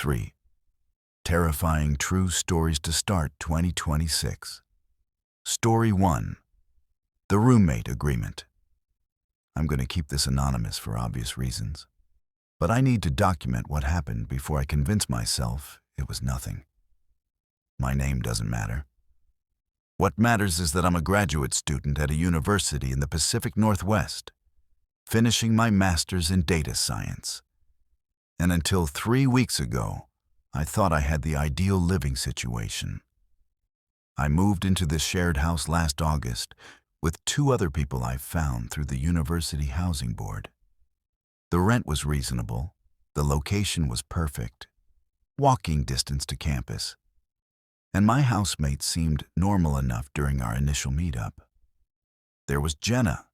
3. Terrifying True Stories to Start 2026. Story 1. The Roommate Agreement. I'm going to keep this anonymous for obvious reasons, but I need to document what happened before I convince myself it was nothing. My name doesn't matter. What matters is that I'm a graduate student at a university in the Pacific Northwest, finishing my master's in data science. And until 3 weeks ago, I thought I had the ideal living situation. I moved into this shared house last August with 2 other people I found through the University Housing Board. The rent was reasonable, the location was perfect, walking distance to campus, and my housemate seemed normal enough during our initial meetup. There was Jenna,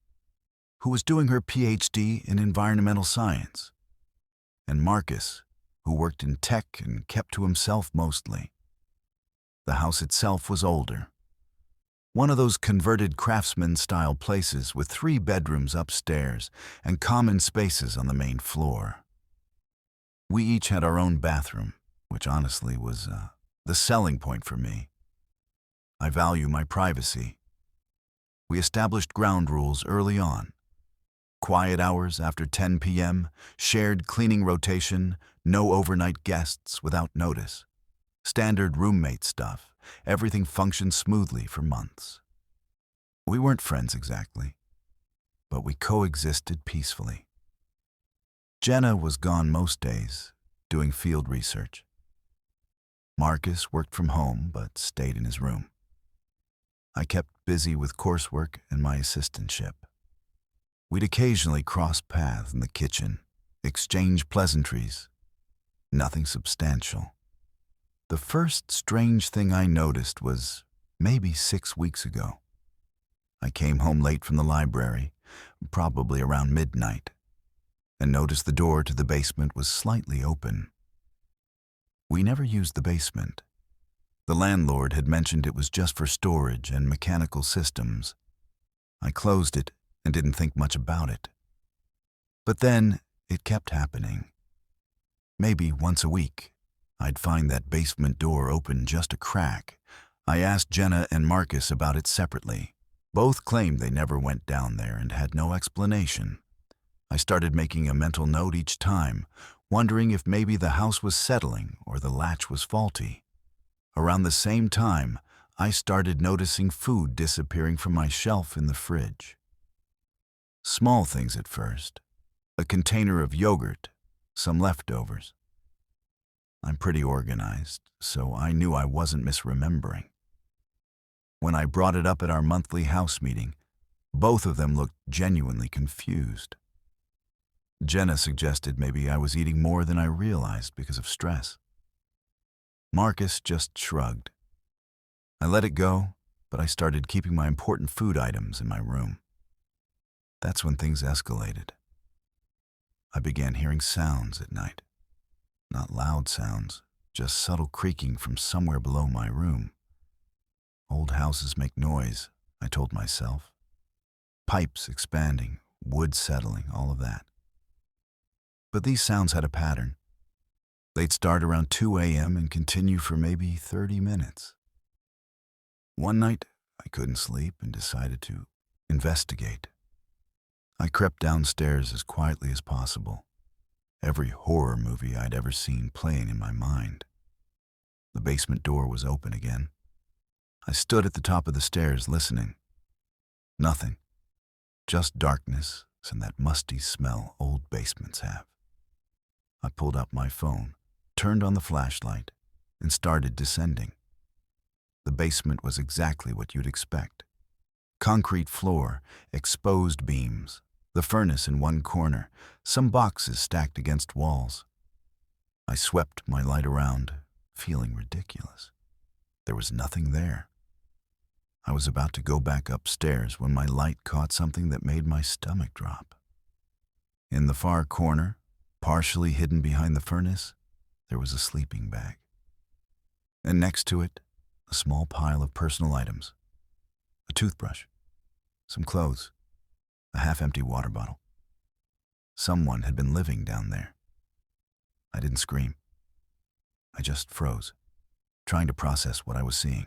who was doing her PhD in environmental science, and Marcus, who worked in tech and kept to himself mostly. The house itself was older. One of those converted craftsman-style places with 3 bedrooms upstairs and common spaces on the main floor. We each had our own bathroom, which honestly was the selling point for me. I value my privacy. We established ground rules early on. Quiet hours after 10 p.m., shared cleaning rotation, no overnight guests without notice. Standard roommate stuff. Everything functioned smoothly for months. We weren't friends exactly, but we coexisted peacefully. Jenna was gone most days, doing field research. Marcus worked from home, but stayed in his room. I kept busy with coursework and my assistantship. We'd occasionally cross paths in the kitchen, exchange pleasantries. Nothing substantial. The first strange thing I noticed was maybe 6 weeks ago. I came home late from the library, probably around midnight, and noticed the door to the basement was slightly open. We never used the basement. The landlord had mentioned it was just for storage and mechanical systems. I closed it and didn't think much about it. But then it kept happening. Maybe once a week, I'd find that basement door open just a crack. I asked Jenna and Marcus about it separately. Both claimed they never went down there and had no explanation. I started making a mental note each time, wondering if maybe the house was settling or the latch was faulty. Around the same time, I started noticing food disappearing from my shelf in the fridge. Small things at first. A container of yogurt, some leftovers. I'm pretty organized, so I knew I wasn't misremembering. When I brought it up at our monthly house meeting, both of them looked genuinely confused. Jenna suggested maybe I was eating more than I realized because of stress. Marcus just shrugged. I let it go, but I started keeping my important food items in my room. That's when things escalated. I began hearing sounds at night. Not loud sounds, just subtle creaking from somewhere below my room. Old houses make noise, I told myself. Pipes expanding, wood settling, all of that. But these sounds had a pattern. They'd start around 2 a.m. and continue for maybe 30 minutes. One night, I couldn't sleep and decided to investigate. I crept downstairs as quietly as possible, every horror movie I'd ever seen playing in my mind. The basement door was open again. I stood at the top of the stairs listening. Nothing. Just darkness and that musty smell old basements have. I pulled out my phone, turned on the flashlight, and started descending. The basement was exactly what you'd expect. Concrete floor, exposed beams, the furnace in one corner, some boxes stacked against walls. I swept my light around, feeling ridiculous. There was nothing there. I was about to go back upstairs when my light caught something that made my stomach drop. In the far corner, partially hidden behind the furnace, there was a sleeping bag. And next to it, a small pile of personal items. A toothbrush, some clothes, a half-empty water bottle. Someone had been living down there. I didn't scream. I just froze, trying to process what I was seeing.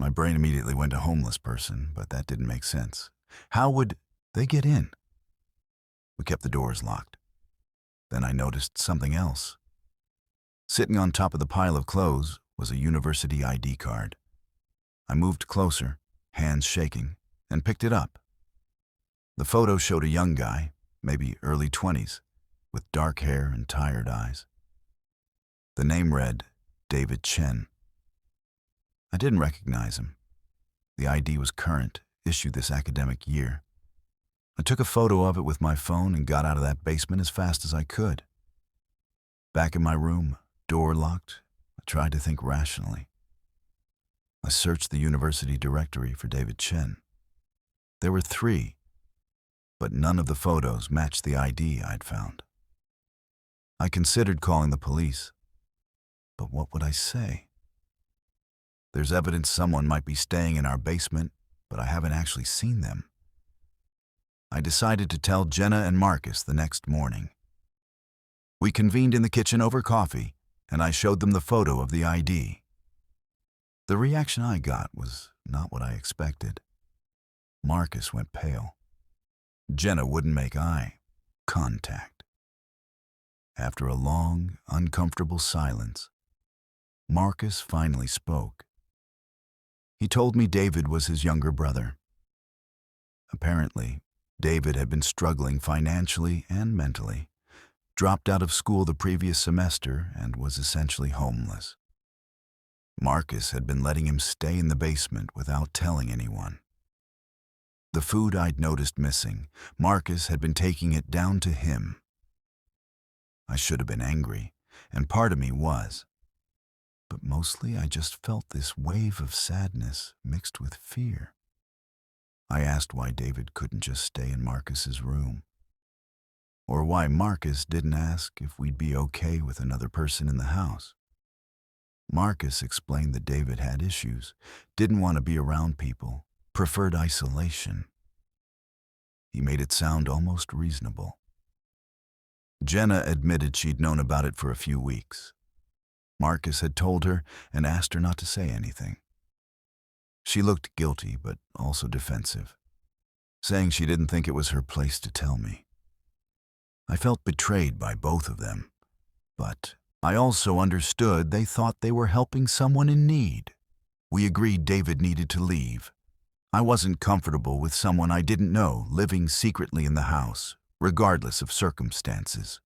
My brain immediately went to homeless person, but that didn't make sense. How would they get in? We kept the doors locked. Then I noticed something else. Sitting on top of the pile of clothes was a university ID card. I moved closer, hands shaking, and picked it up. The photo showed a young guy, maybe early 20s, with dark hair and tired eyes. The name read David Chen. I didn't recognize him. The ID was current, issued this academic year. I took a photo of it with my phone and got out of that basement as fast as I could. Back in my room, door locked, I tried to think rationally. I searched the university directory for David Chen. There were 3, but none of the photos matched the ID I'd found. I considered calling the police, but what would I say? There's evidence someone might be staying in our basement, but I haven't actually seen them. I decided to tell Jenna and Marcus the next morning. We convened in the kitchen over coffee, and I showed them the photo of the ID. The reaction I got was not what I expected. Marcus went pale. Jenna wouldn't make eye contact. After a long, uncomfortable silence, Marcus finally spoke. He told me David was his younger brother. Apparently, David had been struggling financially and mentally, dropped out of school the previous semester, and was essentially homeless. Marcus had been letting him stay in the basement without telling anyone. The food I'd noticed missing, Marcus had been taking it down to him. I should have been angry, and part of me was. But mostly I just felt this wave of sadness mixed with fear. I asked why David couldn't just stay in Marcus's room, or why Marcus didn't ask if we'd be okay with another person in the house. Marcus explained that David had issues, didn't want to be around people, preferred isolation. He made it sound almost reasonable. Jenna admitted she'd known about it for a few weeks. Marcus had told her and asked her not to say anything. She looked guilty, but also defensive, saying she didn't think it was her place to tell me. I felt betrayed by both of them, but I also understood they thought they were helping someone in need. We agreed David needed to leave. I wasn't comfortable with someone I didn't know living secretly in the house, regardless of circumstances.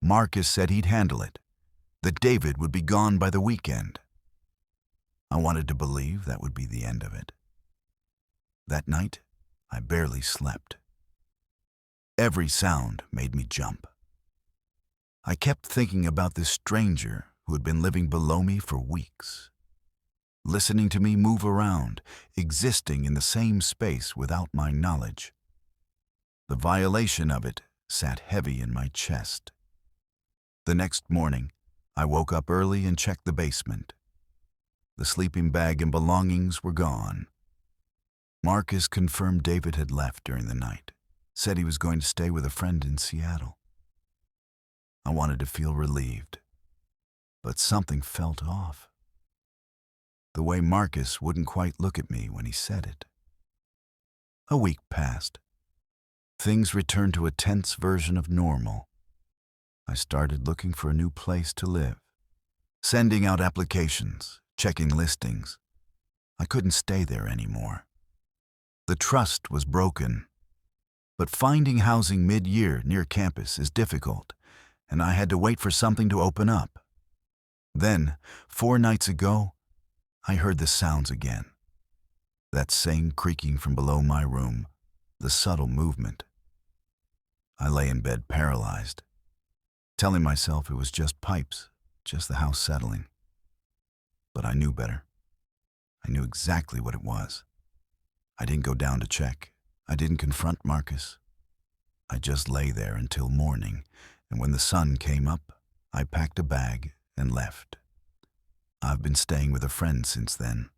Marcus said he'd handle it, that David would be gone by the weekend. I wanted to believe that would be the end of it. That night, I barely slept. Every sound made me jump. I kept thinking about this stranger who had been living below me for weeks, listening to me move around, existing in the same space without my knowledge. The violation of it sat heavy in my chest. The next morning, I woke up early and checked the basement. The sleeping bag and belongings were gone. Marcus confirmed David had left during the night, said he was going to stay with a friend in Seattle. I wanted to feel relieved, but something felt off. The way Marcus wouldn't quite look at me when he said it. A week passed. Things returned to a tense version of normal. I started looking for a new place to live, sending out applications, checking listings. I couldn't stay there anymore. The trust was broken, but finding housing mid-year near campus is difficult, and I had to wait for something to open up. Then, 4 nights ago, I heard the sounds again. That same creaking from below my room, the subtle movement. I lay in bed paralyzed, telling myself it was just pipes, just the house settling. But I knew better. I knew exactly what it was. I didn't go down to check. I didn't confront Marcus. I just lay there until morning, and when the sun came up, I packed a bag and left. I've been staying with a friend since then,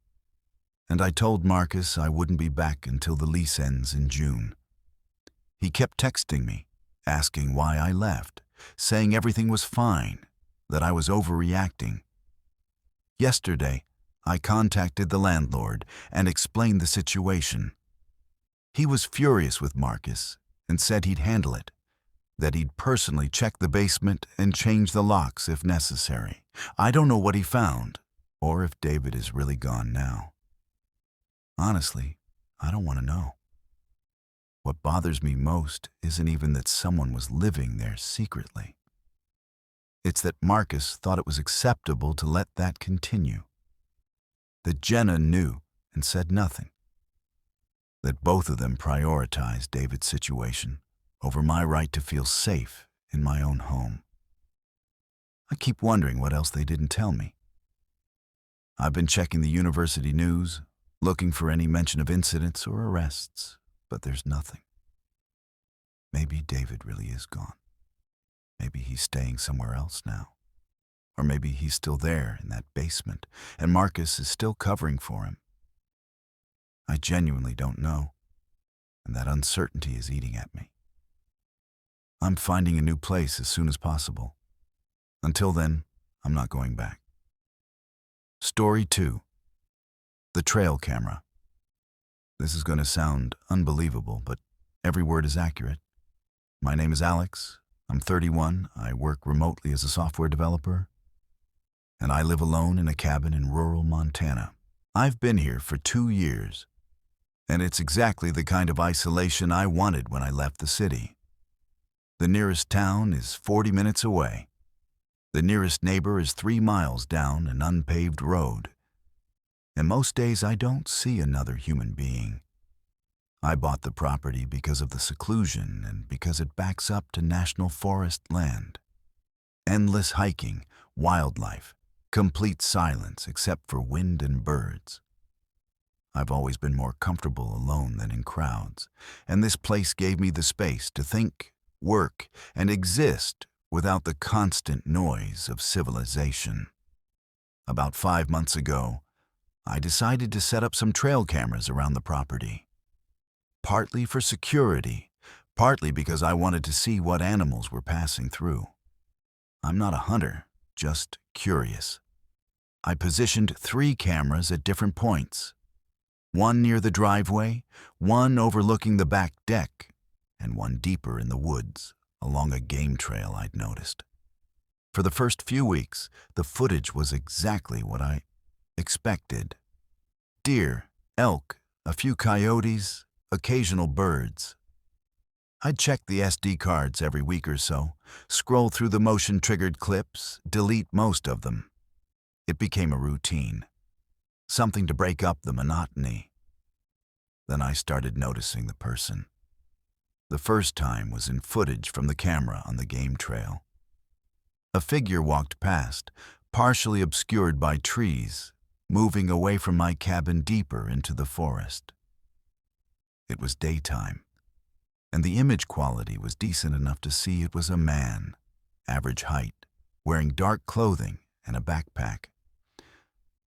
and I told Marcus I wouldn't be back until the lease ends in June. He kept texting me, asking why I left, saying everything was fine, that I was overreacting. Yesterday, I contacted the landlord and explained the situation. He was furious with Marcus and said he'd handle it, that he'd personally check the basement and change the locks if necessary. I don't know what he found, or if David is really gone now. Honestly, I don't want to know. What bothers me most isn't even that someone was living there secretly. It's that Marcus thought it was acceptable to let that continue. That Jenna knew and said nothing. That both of them prioritized David's situation over my right to feel safe in my own home. I keep wondering what else they didn't tell me. I've been checking the university news, looking for any mention of incidents or arrests, but there's nothing. Maybe David really is gone. Maybe he's staying somewhere else now. Or maybe he's still there in that basement, and Marcus is still covering for him. I genuinely don't know, and that uncertainty is eating at me. I'm finding a new place as soon as possible. Until then, I'm not going back. Story 2. The trail camera. This is going to sound unbelievable, but every word is accurate. My name is Alex. I'm 31. I work remotely as a software developer. And I live alone in a cabin in rural Montana. I've been here for 2 years. And it's exactly the kind of isolation I wanted when I left the city. The nearest town is 40 minutes away. The nearest neighbor is 3 miles down an unpaved road. And most days I don't see another human being. I bought the property because of the seclusion and because it backs up to national forest land. Endless hiking, wildlife, complete silence except for wind and birds. I've always been more comfortable alone than in crowds, and this place gave me the space to think, work, and exist without the constant noise of civilization. About 5 months ago, I decided to set up some trail cameras around the property. Partly for security, partly because I wanted to see what animals were passing through. I'm not a hunter, just curious. I positioned 3 cameras at different points. One near the driveway, one overlooking the back deck, and one deeper in the woods, along a game trail I'd noticed. For the first few weeks, the footage was exactly what I expected. Deer, elk, a few coyotes, occasional birds. I'd check the SD cards every week or so, scroll through the motion-triggered clips, delete most of them. It became a routine, something to break up the monotony. Then I started noticing the person. The first time was in footage from the camera on the game trail. A figure walked past, partially obscured by trees, moving away from my cabin deeper into the forest. It was daytime, and the image quality was decent enough to see it was a man, average height, wearing dark clothing and a backpack.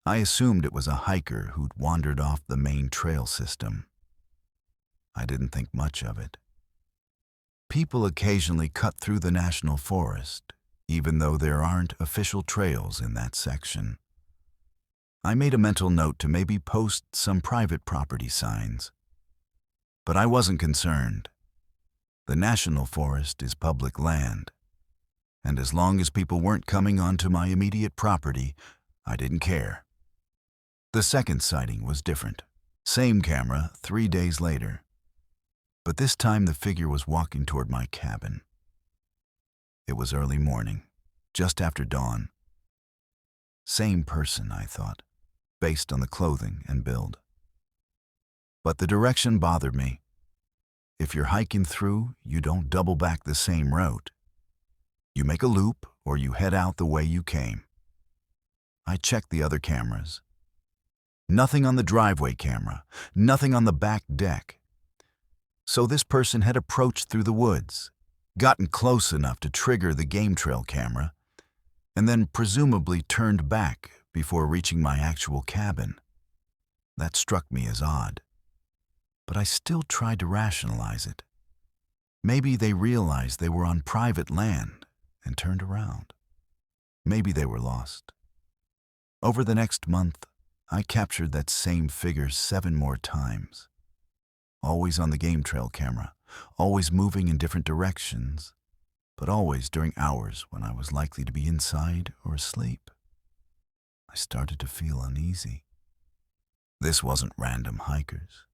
I assumed it was a hiker who'd wandered off the main trail system. I didn't think much of it. People occasionally cut through the national forest, even though there aren't official trails in that section. I made a mental note to maybe post some private property signs. But I wasn't concerned. The national forest is public land, and as long as people weren't coming onto my immediate property, I didn't care. The second sighting was different. Same camera 3 days later. But this time the figure was walking toward my cabin. It was early morning, just after dawn. Same person, I thought, based on the clothing and build. But the direction bothered me. If you're hiking through, you don't double back the same route. You make a loop or you head out the way you came. I checked the other cameras. Nothing on the driveway camera, nothing on the back deck. So this person had approached through the woods, gotten close enough to trigger the game trail camera, and then presumably turned back before reaching my actual cabin. That struck me as odd. But I still tried to rationalize it. Maybe they realized they were on private land and turned around. Maybe they were lost. Over the next month, I captured that same figure 7 more times. Always on the game trail camera, always moving in different directions, but always during hours when I was likely to be inside or asleep. I started to feel uneasy. This wasn't random hikers.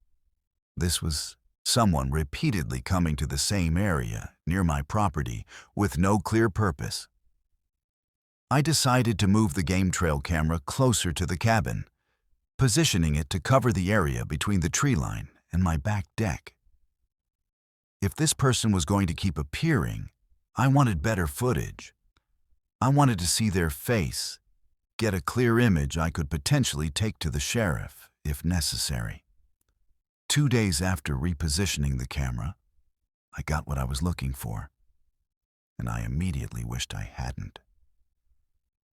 This was someone repeatedly coming to the same area near my property with no clear purpose. I decided to move the game trail camera closer to the cabin, positioning it to cover the area between the tree line and my back deck. If this person was going to keep appearing, I wanted better footage. I wanted to see their face, get a clear image I could potentially take to the sheriff if necessary. 2 days after repositioning the camera, I got what I was looking for, and I immediately wished I hadn't.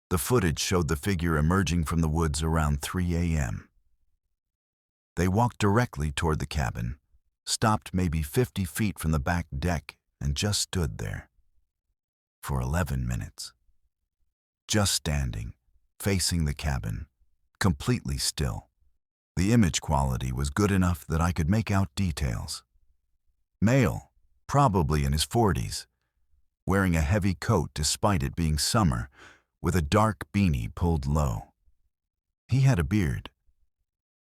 The footage showed the figure emerging from the woods around 3 a.m. They walked directly toward the cabin, stopped maybe 50 feet from the back deck, and just stood there. For 11 minutes. Just standing, facing the cabin, completely still. The image quality was good enough that I could make out details. Male, probably in his 40s, wearing a heavy coat despite it being summer, with a dark beanie pulled low. He had a beard,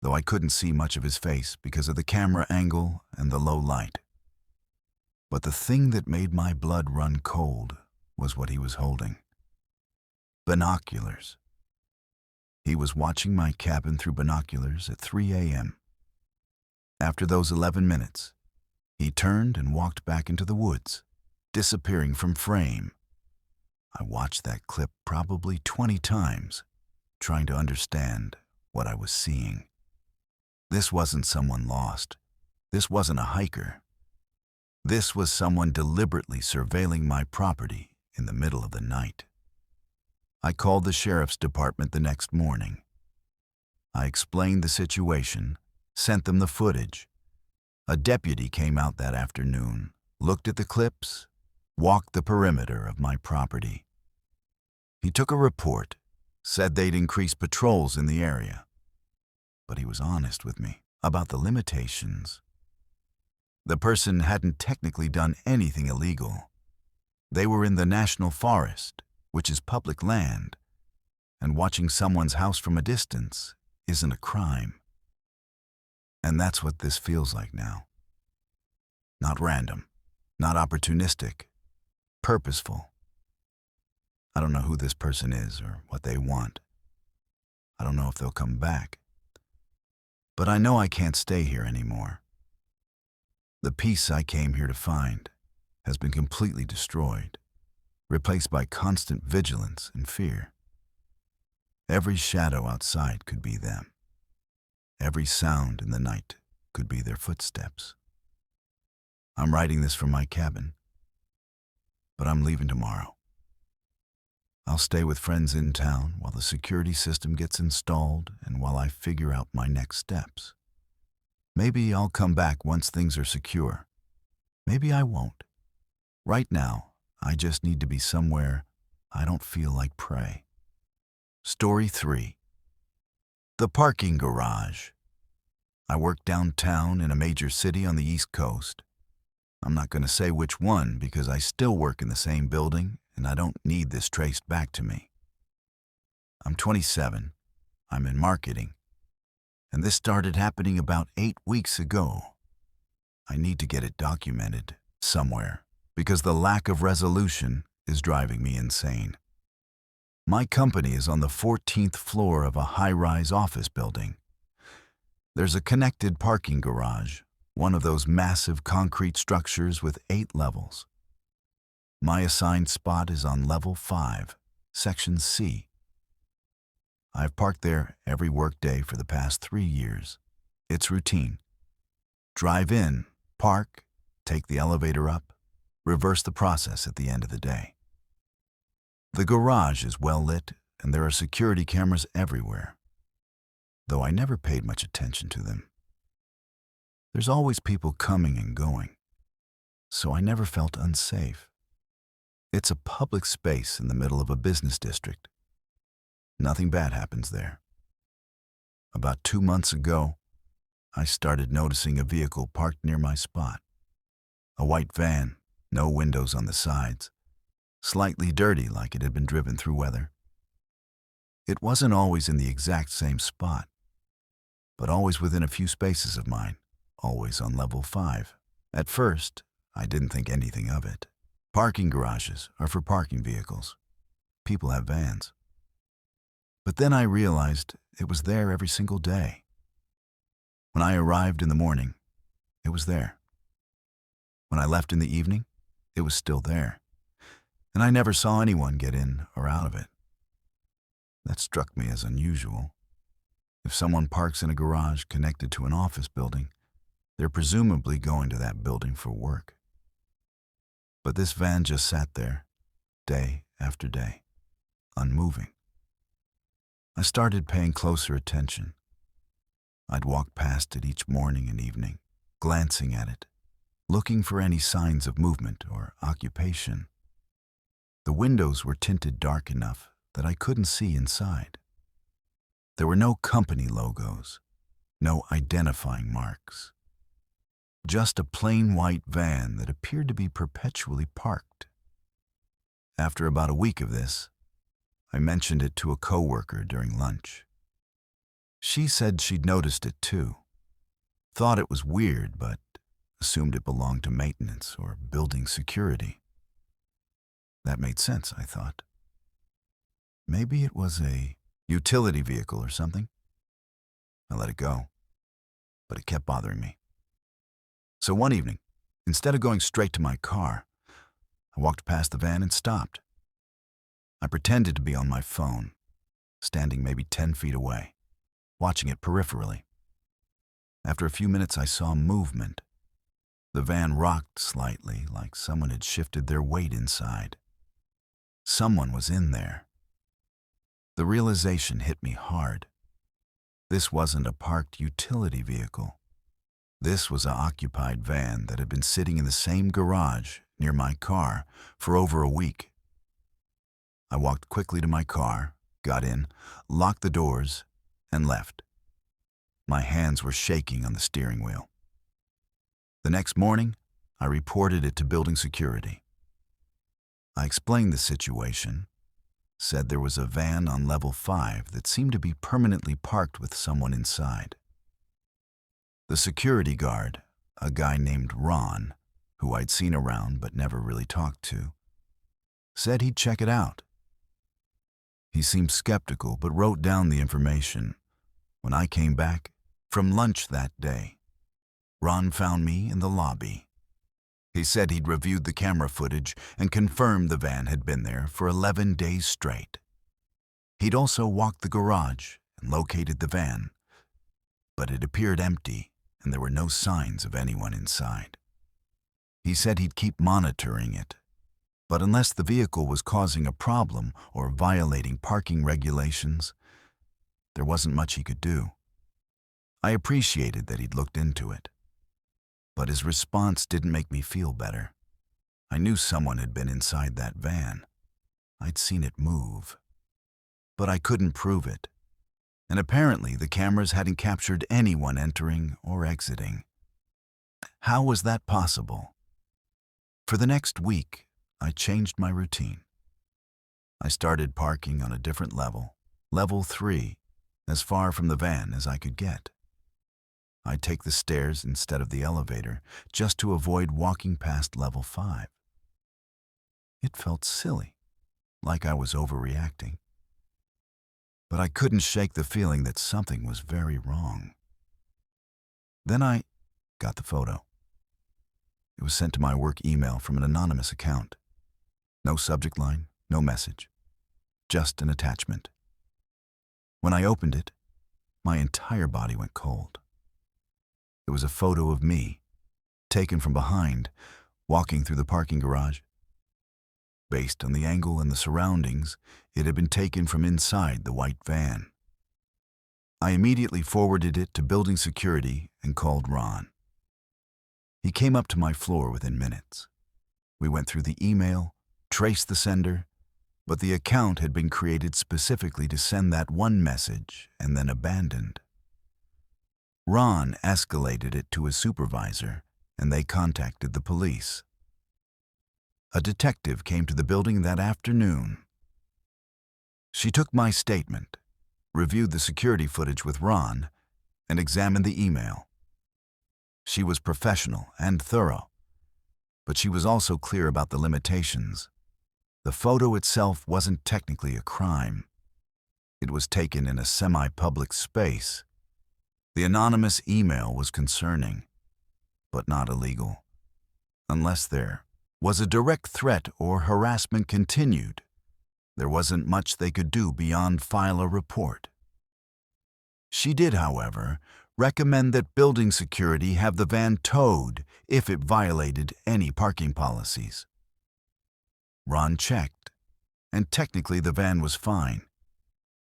though I couldn't see much of his face because of the camera angle and the low light. But the thing that made my blood run cold was what he was holding. Binoculars. He was watching my cabin through binoculars at 3 a.m. After those 11 minutes, he turned and walked back into the woods, disappearing from frame. I watched that clip probably 20 times, trying to understand what I was seeing. This wasn't someone lost. This wasn't a hiker. This was someone deliberately surveilling my property in the middle of the night. I called the sheriff's department the next morning. I explained the situation, sent them the footage. A deputy came out that afternoon, looked at the clips, walked the perimeter of my property. He took a report, said they'd increase patrols in the area. But he was honest with me about the limitations. The person hadn't technically done anything illegal. They were in the national forest, which is public land, and watching someone's house from a distance isn't a crime. And that's what this feels like now. Not random, not opportunistic, purposeful. I don't know who this person is or what they want. I don't know if they'll come back. But I know I can't stay here anymore. The peace I came here to find has been completely destroyed, replaced by constant vigilance and fear. Every shadow outside could be them. Every sound in the night could be their footsteps. I'm writing this from my cabin, but I'm leaving tomorrow. I'll stay with friends in town while the security system gets installed and while I figure out my next steps. Maybe I'll come back once things are secure. Maybe I won't. Right now, I just need to be somewhere I don't feel like prey. Story 3. The parking garage. I work downtown in a major city on the East Coast. I'm not going to say which one because I still work in the same building and I don't need this traced back to me. I'm 27. I'm in marketing. And this started happening about 8 weeks ago. I need to get it documented somewhere because the lack of resolution is driving me insane. My company is on the 14th floor of a high-rise office building. There's a connected parking garage, one of those massive concrete structures with 8 levels. My assigned spot is on level 5, section C. I've parked there every workday for the past 3 years. It's routine. Drive in, park, take the elevator up, reverse the process at the end of the day. The garage is well lit and there are security cameras everywhere, though I never paid much attention to them. There's always people coming and going, so I never felt unsafe. It's a public space in the middle of a business district. Nothing bad happens there. About 2 months ago, I started noticing a vehicle parked near my spot. A white van, no windows on the sides, slightly dirty like it had been driven through weather. It wasn't always in the exact same spot, but always within a few spaces of mine, always on level 5. At first, I didn't think anything of it. Parking garages are for parking vehicles. People have vans. But then I realized it was there every single day. When I arrived in the morning, it was there. When I left in the evening, it was still there. And I never saw anyone get in or out of it. That struck me as unusual. If someone parks in a garage connected to an office building, they're presumably going to that building for work. But this van just sat there, day after day, unmoving. I started paying closer attention. I'd walk past it each morning and evening, glancing at it, looking for any signs of movement or occupation. The windows were tinted dark enough that I couldn't see inside. There were no company logos, no identifying marks. Just a plain white van that appeared to be perpetually parked. After about a week of this, I mentioned it to a coworker during lunch. She said she'd noticed it too, thought it was weird, but assumed it belonged to maintenance or building security. That made sense, I thought. Maybe it was a utility vehicle or something. I let it go, but it kept bothering me. So one evening, instead of going straight to my car, I walked past the van and stopped. I pretended to be on my phone, standing maybe 10 feet away, watching it peripherally. After a few minutes, I saw movement. The van rocked slightly, like someone had shifted their weight inside. Someone was in there. The realization hit me hard. This wasn't a parked utility vehicle. This was an occupied van that had been sitting in the same garage near my car for over a week. I walked quickly to my car, got in, locked the doors, and left. My hands were shaking on the steering wheel. The next morning, I reported it to building security. I explained the situation, said there was a van on level 5 that seemed to be permanently parked with someone inside. The security guard, a guy named Ron, who I'd seen around but never really talked to, said he'd check it out. He seemed skeptical but wrote down the information. When I came back from lunch that day, Ron found me in the lobby. He said he'd reviewed the camera footage and confirmed the van had been there for 11 days straight. He'd also walked the garage and located the van, but it appeared empty and there were no signs of anyone inside. He said he'd keep monitoring it, but unless the vehicle was causing a problem or violating parking regulations, there wasn't much he could do. I appreciated that he'd looked into it, but his response didn't make me feel better. I knew someone had been inside that van. I'd seen it move, but I couldn't prove it. And apparently the cameras hadn't captured anyone entering or exiting. How was that possible? For the next week, I changed my routine. I started parking on a different level, level 3, as far from the van as I could get. I'd take the stairs instead of the elevator just to avoid walking past level 5. It felt silly, like I was overreacting. But I couldn't shake the feeling that something was very wrong. Then I got the photo. It was sent to my work email from an anonymous account. No subject line, no message, just an attachment. When I opened it, my entire body went cold. It was a photo of me, taken from behind, walking through the parking garage. Based on the angle and the surroundings, it had been taken from inside the white van. I immediately forwarded it to building security and called Ron. He came up to my floor within minutes. We went through the email, traced the sender, but the account had been created specifically to send that one message and then abandoned. Ron escalated it to his supervisor, and they contacted the police. A detective came to the building that afternoon. She took my statement, reviewed the security footage with Ron, and examined the email. She was professional and thorough, but she was also clear about the limitations. The photo itself wasn't technically a crime. It was taken in a semi-public space. The anonymous email was concerning, but not illegal, unless there was a direct threat or harassment continued. There wasn't much they could do beyond file a report. She did, however, recommend that building security have the van towed if it violated any parking policies. Ron checked, and technically the van was fine.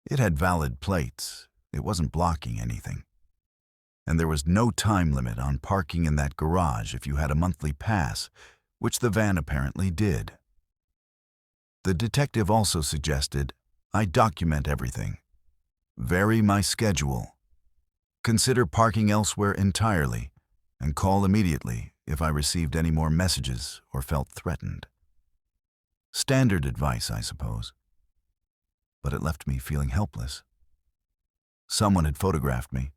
It had valid plates. It wasn't blocking anything. And there was no time limit on parking in that garage if you had a monthly pass, which the van apparently did. The detective also suggested I document everything, vary my schedule, consider parking elsewhere entirely, and call immediately if I received any more messages or felt threatened. Standard advice, I suppose. But it left me feeling helpless. Someone had photographed me,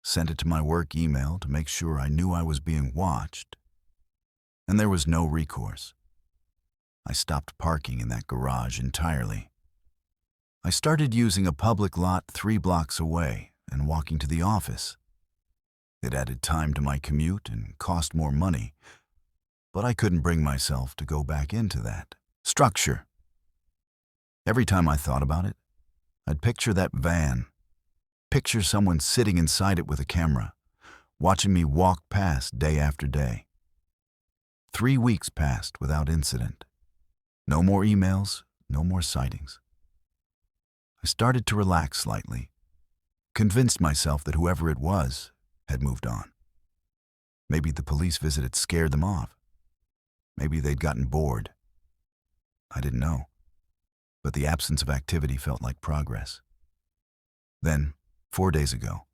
sent it to my work email to make sure I knew I was being watched, and there was no recourse. I stopped parking in that garage entirely. I started using a public lot 3 blocks away and walking to the office. It added time to my commute and cost more money, but I couldn't bring myself to go back into that structure. Every time I thought about it, I'd picture that van, picture someone sitting inside it with a camera, watching me walk past day after day. 3 weeks passed without incident. No more emails, no more sightings. I started to relax slightly, convinced myself that whoever it was had moved on. Maybe the police visit had scared them off. Maybe they'd gotten bored. I didn't know, but the absence of activity felt like progress. Then, 4 days ago,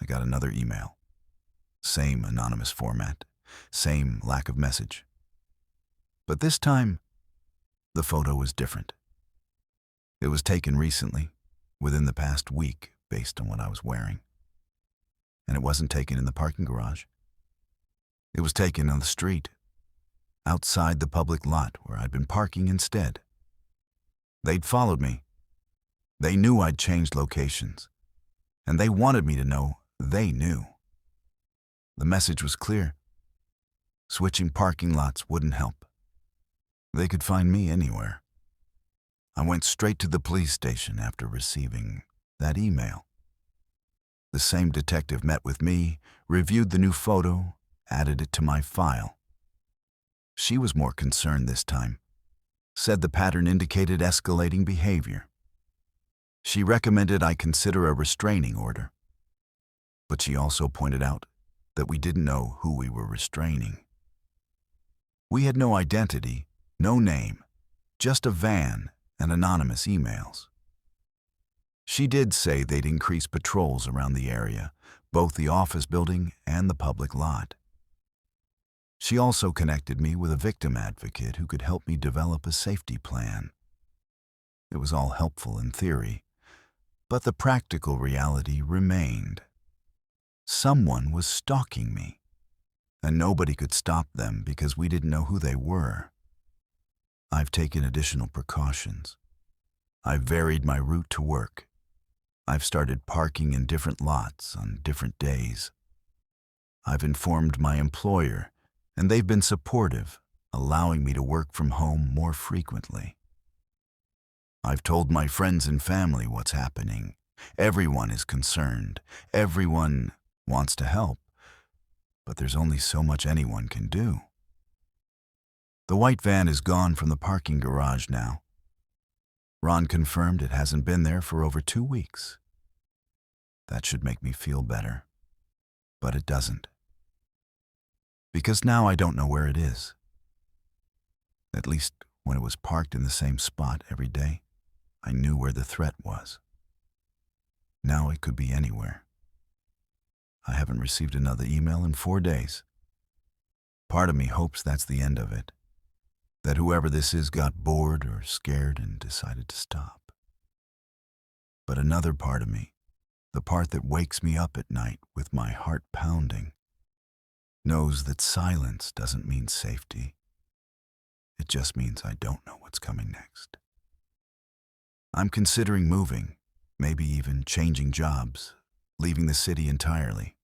I got another email. Same anonymous format, same lack of message. But this time, the photo was different. It was taken recently, within the past week, based on what I was wearing. And it wasn't taken in the parking garage. It was taken on the street, outside the public lot where I'd been parking instead. They'd followed me. They knew I'd changed locations, and they wanted me to know they knew. The message was clear. Switching parking lots wouldn't help. They could find me anywhere. I went straight to the police station after receiving that email. The same detective met with me, reviewed the new photo, added it to my file. She was more concerned this time, said the pattern indicated escalating behavior. She recommended I consider a restraining order, but she also pointed out that we didn't know who we were restraining. We had no identity, no name, just a van and anonymous emails. She did say they'd increase patrols around the area, both the office building and the public lot. She also connected me with a victim advocate who could help me develop a safety plan. It was all helpful in theory, but the practical reality remained. Someone was stalking me, and nobody could stop them because we didn't know who they were. I've taken additional precautions. I've varied my route to work. I've started parking in different lots on different days. I've informed my employer, and they've been supportive, allowing me to work from home more frequently. I've told my friends and family what's happening. Everyone is concerned. Everyone wants to help, but there's only so much anyone can do. The white van is gone from the parking garage now. Ron confirmed it hasn't been there for over 2 weeks. That should make me feel better, but it doesn't. Because now I don't know where it is. At least When it was parked in the same spot every day, I knew where the threat was. Now it could be anywhere. I haven't received another email in 4 days. Part of me hopes that's the end of it, that whoever this is got bored or scared and decided to stop. But another part of me, the part that wakes me up at night with my heart pounding, knows that silence doesn't mean safety. It just means I don't know what's coming next. I'm considering moving, maybe even changing jobs, leaving the city entirely.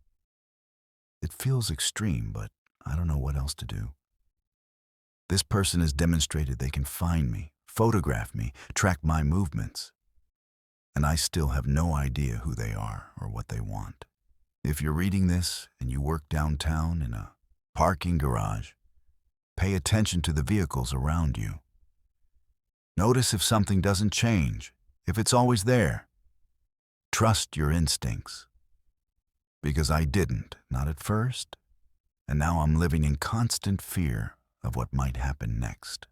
It feels extreme, but I don't know what else to do. This person has demonstrated they can find me, photograph me, track my movements. And I still have no idea who they are or what they want. If you're reading this and you work downtown in a parking garage, pay attention to the vehicles around you. Notice if something doesn't change, if it's always there. Trust your instincts. Because I didn't, not at first, and now I'm living in constant fear of what might happen next.